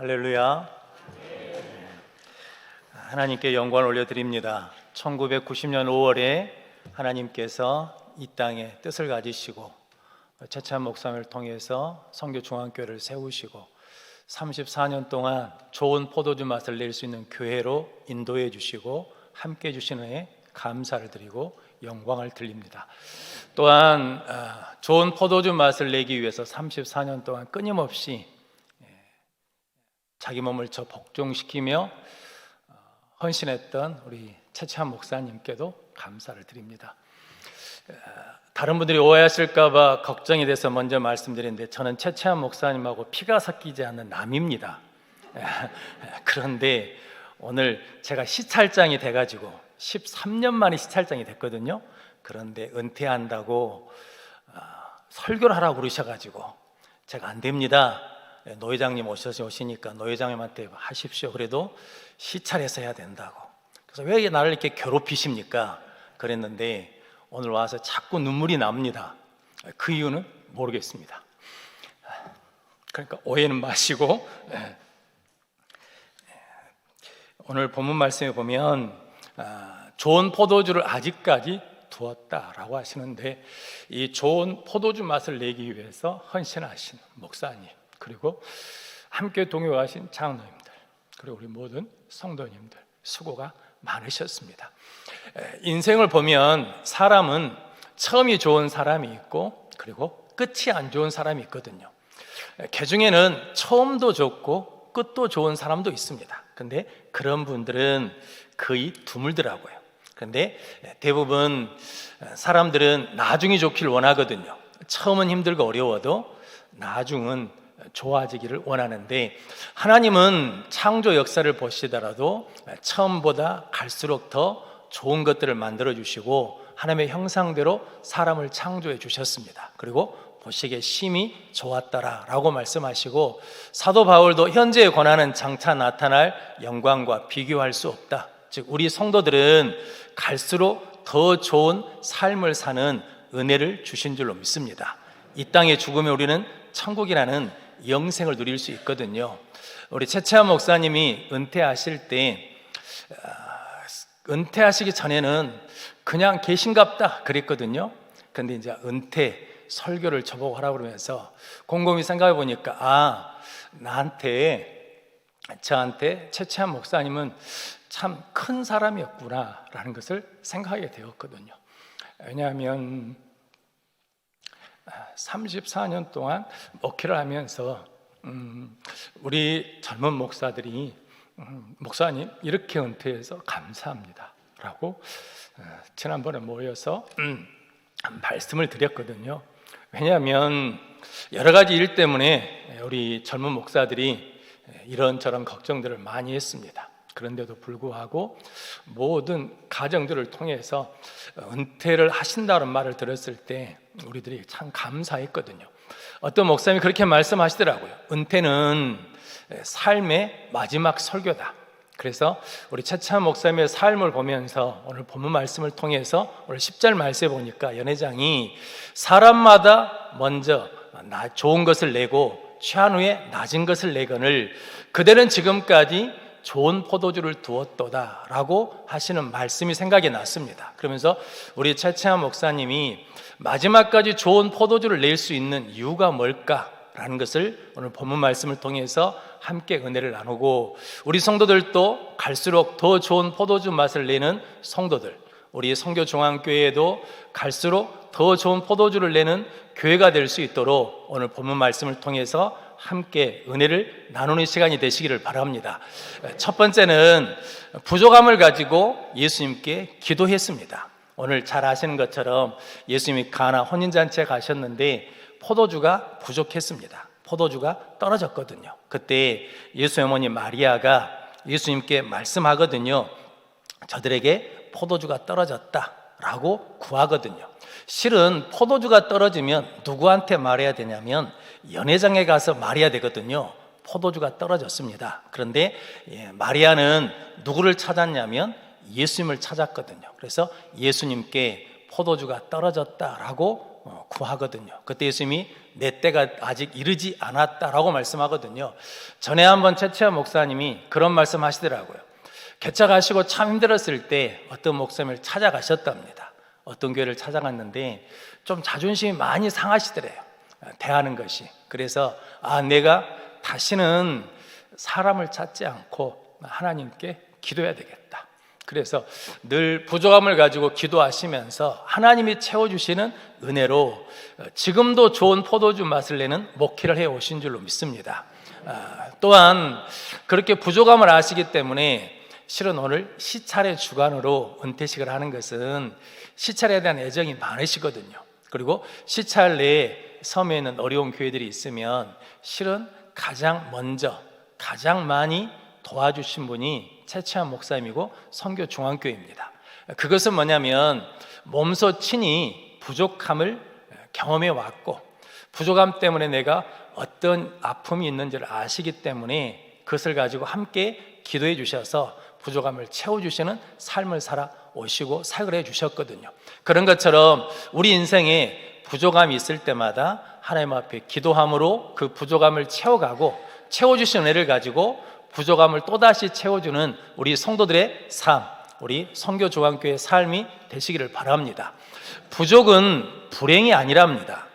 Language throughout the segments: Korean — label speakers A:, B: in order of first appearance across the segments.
A: 할렐루야. 하나님께 영광을 올려드립니다. 1990년 5월에 하나님께서 이 땅에 뜻을 가지시고 최찬 목사님을 통해서 성교중앙교회를 세우시고 34년 동안 좋은 포도주 맛을 낼 수 있는 교회로 인도해 주시고 함께 해 주시는 에 감사를 드리고 영광을 드립니다. 또한 좋은 포도주 맛을 내기 위해서 34년 동안 끊임없이 자기 몸을 저 복종시키며 헌신했던 우리 최찬 목사님께도 감사를 드립니다. 다른 분들이 오해하실까 봐 걱정이 돼서 먼저 말씀드리는데, 저는 최찬 목사님하고 피가 섞이지 않는 남입니다. 그런데 오늘 제가 시찰장이 돼가지고 13년 만에 시찰장이 됐거든요. 그런데 은퇴한다고 설교를 하라고 그러셔가지고 제가 안 됩니다. 노회장님 오시니까 노회장님한테 하십시오. 그래도 시찰해서 해야 된다고. 그래서 왜 나를 이렇게 괴롭히십니까? 그랬는데 오늘 와서 자꾸 눈물이 납니다. 그 이유는 모르겠습니다. 그러니까 오해는 마시고, 오늘 본문 말씀에 보면 좋은 포도주를 아직까지 두었다라고 하시는데, 이 좋은 포도주 맛을 내기 위해서 헌신하신 목사님, 그리고 함께 동요하신 장로님들, 그리고 우리 모든 성도님들 수고가 많으셨습니다. 인생을 보면 사람은 처음이 좋은 사람이 있고 그리고 끝이 안 좋은 사람이 있거든요. 그 중에는 처음도 좋고 끝도 좋은 사람도 있습니다. 근데 그런 분들은 거의 드물더라고요. 근데 대부분 사람들은 나중이 좋기를 원하거든요. 처음은 힘들고 어려워도 나중은 좋아지기를 원하는데, 하나님은 창조 역사를 보시더라도 처음보다 갈수록 더 좋은 것들을 만들어 주시고 하나님의 형상대로 사람을 창조해 주셨습니다. 그리고 보시기에 심히 좋았더라라고 말씀하시고, 사도 바울도 현재의 고난은 장차 나타날 영광과 비교할 수 없다. 즉 우리 성도들은 갈수록 더 좋은 삶을 사는 은혜를 주신 줄로 믿습니다. 이 땅의 죽음에 우리는 천국이라는 영생을 누릴 수 있거든요. 우리 최찬 목사님이 은퇴하실 때, 은퇴하시기 전에는 그냥 계신갑다 그랬거든요. 근데 이제 은퇴 설교를 저보고 하라고 그러면서 곰곰이 생각해 보니까 저한테 최찬 목사님은 참 큰 사람이었구나 라는 것을 생각하게 되었거든요. 왜냐하면 34년 동안 목회를 하면서 우리 젊은 목사들이 목사님 이렇게 은퇴해서 감사합니다 라고 지난번에 모여서 말씀을 드렸거든요. 왜냐하면 여러 가지 일 때문에 우리 젊은 목사들이 이런저런 걱정들을 많이 했습니다. 그런데도 불구하고 모든 가정들을 통해서 은퇴를 하신다는 말을 들었을 때 우리들이 참 감사했거든요. 어떤 목사님이 그렇게 말씀하시더라고요. 은퇴는 삶의 마지막 설교다. 그래서 우리 최찬 목사님의 삶을 보면서 오늘 본문 말씀을 통해서 오늘 10절 말씀에 보니까 연회장이 사람마다 먼저 좋은 것을 내고 취한 후에 낮은 것을 내거늘 그대는 지금까지 좋은 포도주를 두었도다 라고 하시는 말씀이 생각이 났습니다. 그러면서 우리 최찬 목사님이 마지막까지 좋은 포도주를 낼 수 있는 이유가 뭘까라는 것을 오늘 본문 말씀을 통해서 함께 은혜를 나누고, 우리 성도들도 갈수록 더 좋은 포도주 맛을 내는 성도들, 우리 성교중앙교회에도 갈수록 더 좋은 포도주를 내는 교회가 될 수 있도록 오늘 본문 말씀을 통해서 함께 은혜를 나누는 시간이 되시기를 바랍니다. 첫 번째는 부족함을 가지고 예수님께 기도했습니다. 오늘 잘 아시는 것처럼 예수님이 가나 혼인잔치에 가셨는데 포도주가 부족했습니다. 포도주가 떨어졌거든요. 그때 예수 어머니 마리아가 예수님께 말씀하거든요. 저들에게 포도주가 떨어졌다라고 구하거든요. 실은 포도주가 떨어지면 누구한테 말해야 되냐면 연회장에 가서 말해야 되거든요. 포도주가 떨어졌습니다. 그런데 마리아는 누구를 찾았냐면 예수님을 찾았거든요. 그래서 예수님께 포도주가 떨어졌다라고 구하거든요. 그때 예수님이 내 때가 아직 이르지 않았다라고 말씀하거든요. 전에 한번 최채원 목사님이 그런 말씀 하시더라고요. 개척하시고 참 힘들었을 때 어떤 목사님을 찾아가셨답니다. 어떤 교회를 찾아갔는데 좀 자존심이 많이 상하시더래요. 대하는 것이. 그래서 내가 다시는 사람을 찾지 않고 하나님께 기도해야 되겠다. 그래서 늘 부족함을 가지고 기도하시면서 하나님이 채워주시는 은혜로 지금도 좋은 포도주 맛을 내는 목회를 해오신 줄로 믿습니다. 또한 그렇게 부족함을 아시기 때문에 실은 오늘 시찰의 주관으로 은퇴식을 하는 것은 시찰에 대한 애정이 많으시거든요. 그리고 시찰 내에 섬에 있는 어려운 교회들이 있으면 실은 가장 먼저 가장 많이 도와주신 분이 최채원 목사님이고 선교 중앙교회입니다. 그것은 뭐냐면 몸소 친히 부족함을 경험해 왔고 부족함 때문에 내가 어떤 아픔이 있는지를 아시기 때문에 그것을 가지고 함께 기도해 주셔서 부족함을 채워주시는 삶을 살아 오시고 사역을 해 주셨거든요. 그런 것처럼 우리 인생에 부족함이 있을 때마다 하나님 앞에 기도함으로 그 부족함을 채워가고 채워주신 은혜를 가지고 부족함을 또다시 채워주는 우리 성도들의 삶, 우리 선교중앙교회의 삶이 되시기를 바랍니다. 부족은 불행이 아니랍니다.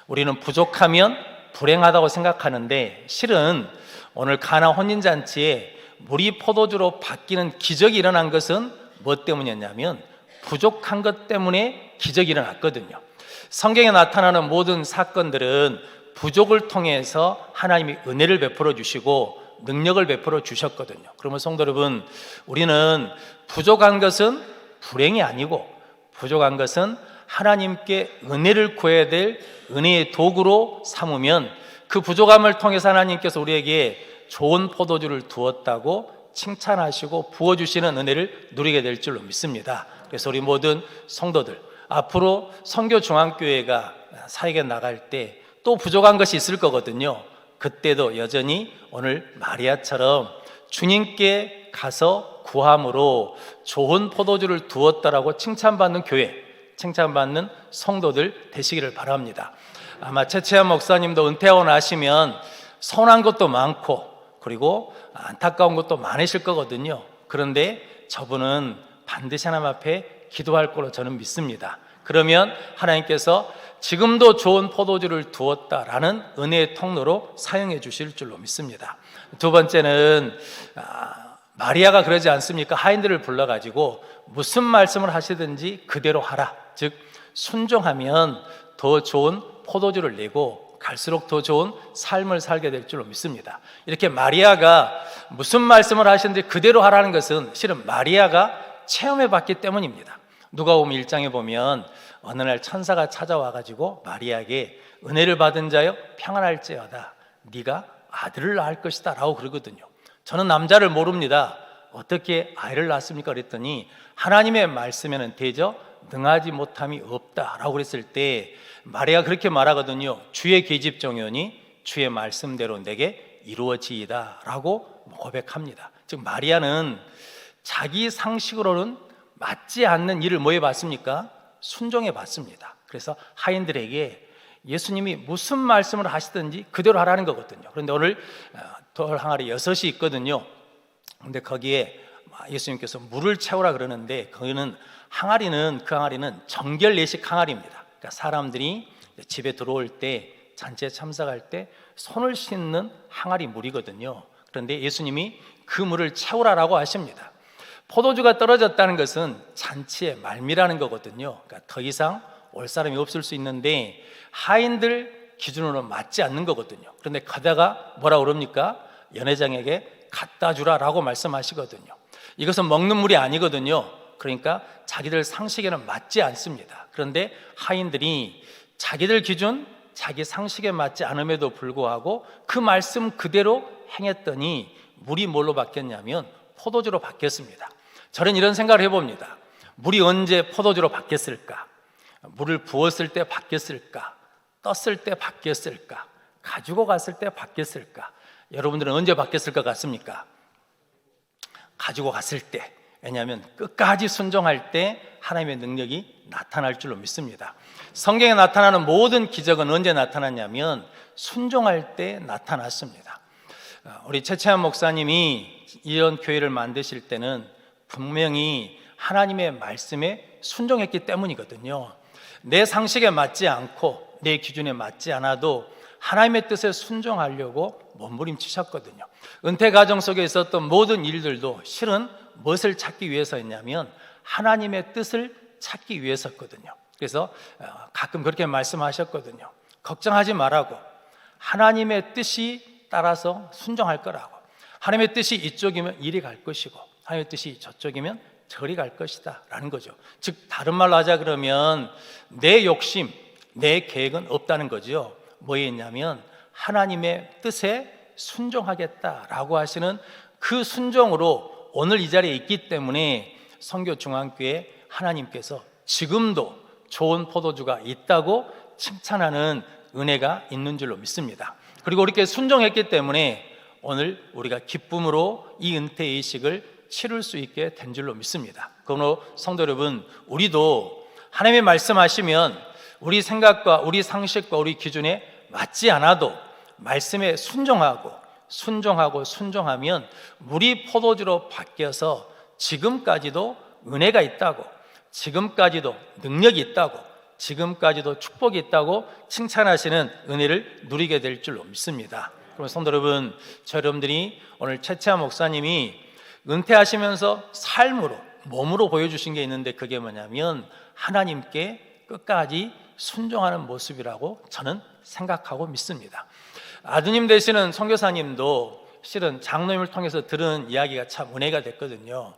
A: 우리는 부족하면 불행하다고 생각하는데 실은 오늘 가나 혼인잔치에 물이 포도주로 바뀌는 기적이 일어난 것은 무엇 때문이었냐면 부족한 것 때문에 기적이 일어났거든요. 성경에 나타나는 모든 사건들은 부족을 통해서 하나님이 은혜를 베풀어 주시고 능력을 베풀어 주셨거든요. 그러면 성도 여러분, 우리는 부족한 것은 불행이 아니고 부족한 것은 하나님께 은혜를 구해야 될 은혜의 도구로 삼으면 그 부족함을 통해서 하나님께서 우리에게 좋은 포도주를 두었다고 칭찬하시고 부어주시는 은혜를 누리게 될 줄로 믿습니다. 그래서 우리 모든 성도들 앞으로 선교중앙교회가 사역에 나갈 때 또 부족한 것이 있을 거거든요. 그때도 여전히 오늘 마리아처럼 주님께 가서 구함으로 좋은 포도주를 두었다라고 칭찬받는 교회, 칭찬받는 성도들 되시기를 바랍니다. 아마 최채원 목사님도 은퇴하고 나시면 서운한 것도 많고 그리고 안타까운 것도 많으실 거거든요. 그런데 저분은 반드시 하나님 앞에 기도할 거로 저는 믿습니다. 그러면 하나님께서 지금도 좋은 포도주를 두었다라는 은혜의 통로로 사용해 주실 줄로 믿습니다. 두 번째는 마리아가 그러지 않습니까? 하인들을 불러가지고 무슨 말씀을 하시든지 그대로 하라. 즉 순종하면 더 좋은 포도주를 내고 갈수록 더 좋은 삶을 살게 될 줄로 믿습니다. 이렇게 마리아가 무슨 말씀을 하시는지 그대로 하라는 것은 실은 마리아가 체험해 봤기 때문입니다. 누가복음 1장에 보면 어느 날 천사가 찾아와가지고 마리아에게 은혜를 받은 자여 평안할지어다 네가 아들을 낳을 것이다 라고 그러거든요. 저는 남자를 모릅니다. 어떻게 아이를 낳습니까? 그랬더니 하나님의 말씀에는 대저 능하지 못함이 없다 라고 그랬을 때 마리아가 그렇게 말하거든요. 주의 계집종이오니 주의 말씀대로 내게 이루어지이다 라고 고백합니다. 즉 마리아는 자기 상식으로는 맞지 않는 일을 뭐 해봤습니까? 순종해 봤습니다. 그래서 하인들에게 예수님이 무슨 말씀을 하시든지 그대로 하라는 거거든요. 그런데 오늘 돌 항아리 6이 있거든요. 근데 거기에 예수님께서 물을 채우라 그러는데 거기는 그 항아리는 정결 예식 항아리입니다. 그러니까 사람들이 집에 들어올 때 잔치에 참석할 때 손을 씻는 항아리 물이거든요. 그런데 예수님이 그 물을 채우라라고 하십니다. 포도주가 떨어졌다는 것은 잔치의 말미라는 거거든요. 그러니까 더 이상 올 사람이 없을 수 있는데 하인들 기준으로는 맞지 않는 거거든요. 그런데 가다가 뭐라 그럽니까? 연회장에게 갖다 주라라고 말씀하시거든요. 이것은 먹는 물이 아니거든요. 그러니까 자기들 상식에는 맞지 않습니다. 그런데 하인들이 자기들 기준, 자기 상식에 맞지 않음에도 불구하고 그 말씀 그대로 행했더니 물이 뭘로 바뀌었냐면 포도주로 바뀌었습니다. 저는 이런 생각을 해봅니다. 물이 언제 포도주로 바뀌었을까? 물을 부었을 때 바뀌었을까? 떴을 때 바뀌었을까? 가지고 갔을 때 바뀌었을까? 여러분들은 언제 바뀌었을 것 같습니까? 가지고 갔을 때. 왜냐하면 끝까지 순종할 때 하나님의 능력이 나타날 줄로 믿습니다. 성경에 나타나는 모든 기적은 언제 나타났냐면 순종할 때 나타났습니다. 우리 최채한 목사님이 이런 교회를 만드실 때는 분명히 하나님의 말씀에 순종했기 때문이거든요. 내 상식에 맞지 않고 내 기준에 맞지 않아도 하나님의 뜻에 순종하려고 몸부림치셨거든요. 은퇴 과정 속에 있었던 모든 일들도 실은 무엇을 찾기 위해서였냐면 하나님의 뜻을 찾기 위해서였거든요. 그래서 가끔 그렇게 말씀하셨거든요. 걱정하지 말라고, 하나님의 뜻이 따라서 순종할 거라고. 하나님의 뜻이 이쪽이면 이리 갈 것이고 하나님의 뜻이 저쪽이면 저리 갈 것이다 라는 거죠. 즉 다른 말로 하자 그러면 내 욕심, 내 계획은 없다는 거죠. 뭐였냐면 하나님의 뜻에 순종하겠다라고 하시는 그 순종으로 오늘 이 자리에 있기 때문에 선교중앙교회 하나님께서 지금도 좋은 포도주가 있다고 칭찬하는 은혜가 있는 줄로 믿습니다. 그리고 이렇게 순종했기 때문에 오늘 우리가 기쁨으로 이 은퇴 의식을 치룰 수 있게 된 줄로 믿습니다. 그러므로 성도 여러분, 우리도 하나님의 말씀하시면 우리 생각과 우리 상식과 우리 기준에 맞지 않아도 말씀에 순종하면 물이 포도주로 바뀌어서 지금까지도 은혜가 있다고, 지금까지도 능력이 있다고, 지금까지도 축복이 있다고 칭찬하시는 은혜를 누리게 될 줄로 믿습니다. 그럼 성도 여러분, 저 여러분들이 오늘 최채한 목사님이 은퇴하시면서 삶으로, 몸으로 보여주신 게 있는데 그게 뭐냐면 하나님께 끝까지 순종하는 모습이라고 저는 생각하고 믿습니다. 아드님 되시는 선교사님도 실은 장로님을 통해서 들은 이야기가 참 은혜가 됐거든요.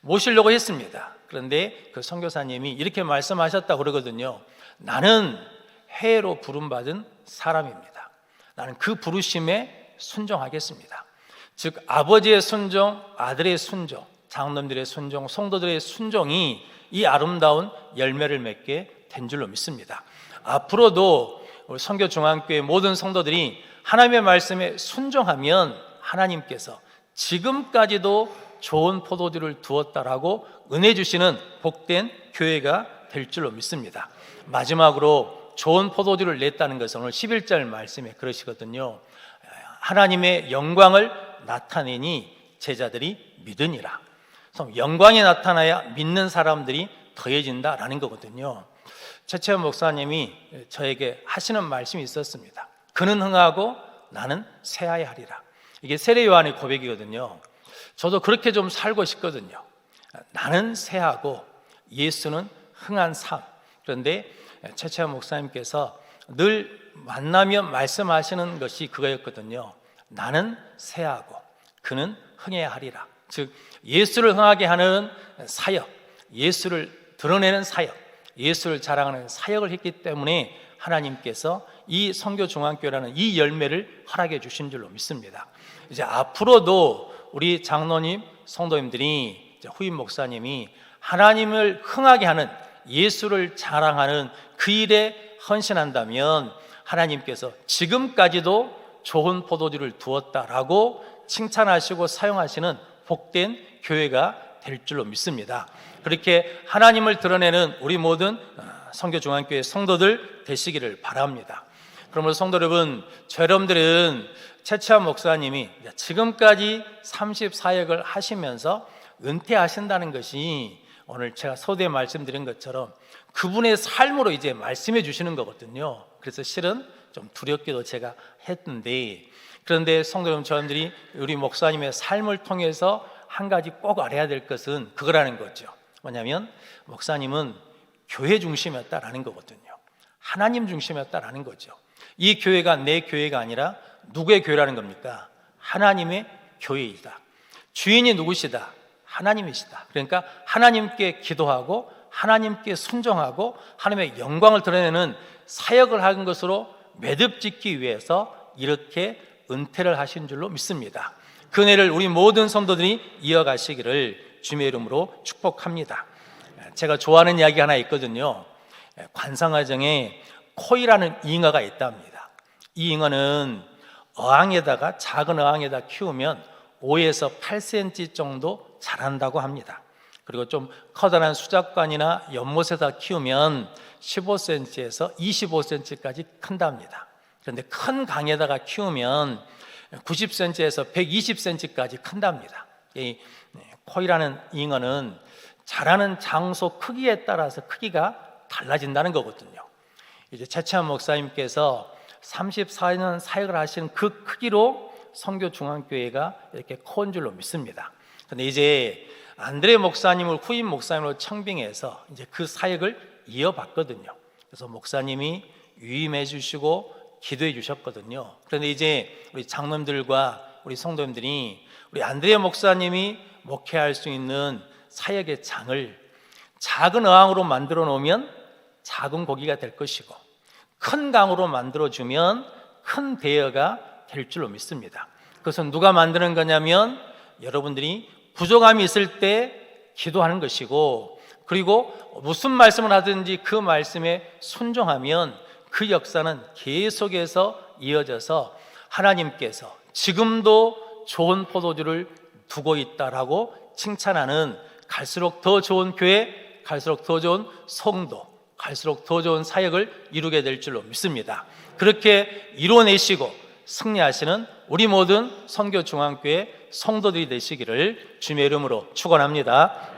A: 모시려고 했습니다. 그런데 그 선교사님이 이렇게 말씀하셨다고 그러거든요. 나는 해로 부름받은 사람입니다. 나는 그 부르심에 순종하겠습니다. 즉 아버지의 순종, 아들의 순종, 장로님들의 순종, 성도들의 순종이 이 아름다운 열매를 맺게 된 줄로 믿습니다. 앞으로도 우리 선교중앙교회 모든 성도들이 하나님의 말씀에 순종하면 하나님께서 지금까지도 좋은 포도주를 두었다라고 은혜 주시는 복된 교회가 될 줄로 믿습니다. 마지막으로 좋은 포도주를 냈다는 것은 오늘 11절 말씀에 그러시거든요. 하나님의 영광을 나타내니 제자들이 믿으니라. 그래서 영광이 나타나야 믿는 사람들이 더해진다라는 거거든요. 최채원 목사님이 저에게 하시는 말씀이 있었습니다. 그는 흥하고 나는 쇠하여 하리라. 이게 세례 요한의 고백이거든요. 저도 그렇게 좀 살고 싶거든요. 나는 쇠하고 예수는 흥한 삶. 그런데 최채원 목사님께서 늘 만나면 말씀하시는 것이 그거였거든요. 나는 쇠하고 그는 흥해야 하리라. 즉 예수를 흥하게 하는 사역, 예수를 드러내는 사역, 예수를 자랑하는 사역을 했기 때문에 하나님께서 이 선교중앙교회라는 이 열매를 허락해 주신 줄로 믿습니다. 이제 앞으로도 우리 장로님, 성도님들이, 후임 목사님이 하나님을 흥하게 하는, 예수를 자랑하는 그 일에 헌신한다면 하나님께서 지금까지도 좋은 포도주를 두었다라고 칭찬하시고 사용하시는 복된 교회가 될 줄로 믿습니다. 그렇게 하나님을 드러내는 우리 모든 선교중앙교회 성도들 되시기를 바랍니다. 그러므로 성도 여러분, 저 여러분들은 최채한 목사님이 지금까지 34역을 하시면서 은퇴하신다는 것이 오늘 제가 서두에 말씀드린 것처럼 그분의 삶으로 이제 말씀해 주시는 거거든요. 그래서 실은 좀 두렵게도 제가 했는데, 그런데 성도 여러분, 저분들이 우리 목사님의 삶을 통해서 한 가지 꼭 알아야 될 것은 그거라는 거죠. 뭐냐면 목사님은 교회 중심이었다라는 거거든요. 하나님 중심이었다라는 거죠. 이 교회가 내 교회가 아니라 누구의 교회라는 겁니까? 하나님의 교회이다. 주인이 누구시다? 하나님이시다. 그러니까 하나님께 기도하고 하나님께 순종하고 하나님의 영광을 드러내는 사역을 하는 것으로 매듭 짓기 위해서 이렇게 은퇴를 하신 줄로 믿습니다. 그 은혜를 우리 모든 성도들이 이어가시기를 주님의 이름으로 축복합니다. 제가 좋아하는 이야기 하나 있거든요. 관상화정에 코이라는 잉어가 있답니다. 이 잉어는 작은 어항에다 키우면 5에서 8cm 정도 자란다고 합니다. 그리고 좀 커다란 수작관이나 연못에다 키우면 15cm에서 25cm까지 큰답니다. 그런데 큰 강에다가 키우면 90cm에서 120cm까지 큰답니다. 이 코이라는 잉어는 자라는 장소 크기에 따라서 크기가 달라진다는 거거든요. 이제 최채원 목사님께서 34년 사역을 하시는 그 크기로 성교중앙교회가 이렇게 커온 줄로 믿습니다. 근데 이제 안드레 목사님을 후임 목사님으로 청빙해서 이제 그 사역을 이어봤거든요. 그래서 목사님이 위임해 주시고 기도해 주셨거든요. 그런데 이제 우리 장로님들과 우리 성도님들이 우리 안드레 목사님이 목회할 수 있는 사역의 장을 작은 어항으로 만들어 놓으면 작은 고기가 될 것이고, 큰 강으로 만들어 주면 큰 대여가 될 줄로 믿습니다. 그것은 누가 만드는 거냐면 여러분들이 부족함이 있을 때 기도하는 것이고, 그리고 무슨 말씀을 하든지 그 말씀에 순종하면 그 역사는 계속해서 이어져서 하나님께서 지금도 좋은 포도주를 두고 있다라고 칭찬하는, 갈수록 더 좋은 교회, 갈수록 더 좋은 성도, 갈수록 더 좋은 사역을 이루게 될 줄로 믿습니다. 그렇게 이뤄내시고 승리하시는 우리 모든 선교중앙교회 성도들이 되시기를 주님의 이름으로 축원합니다.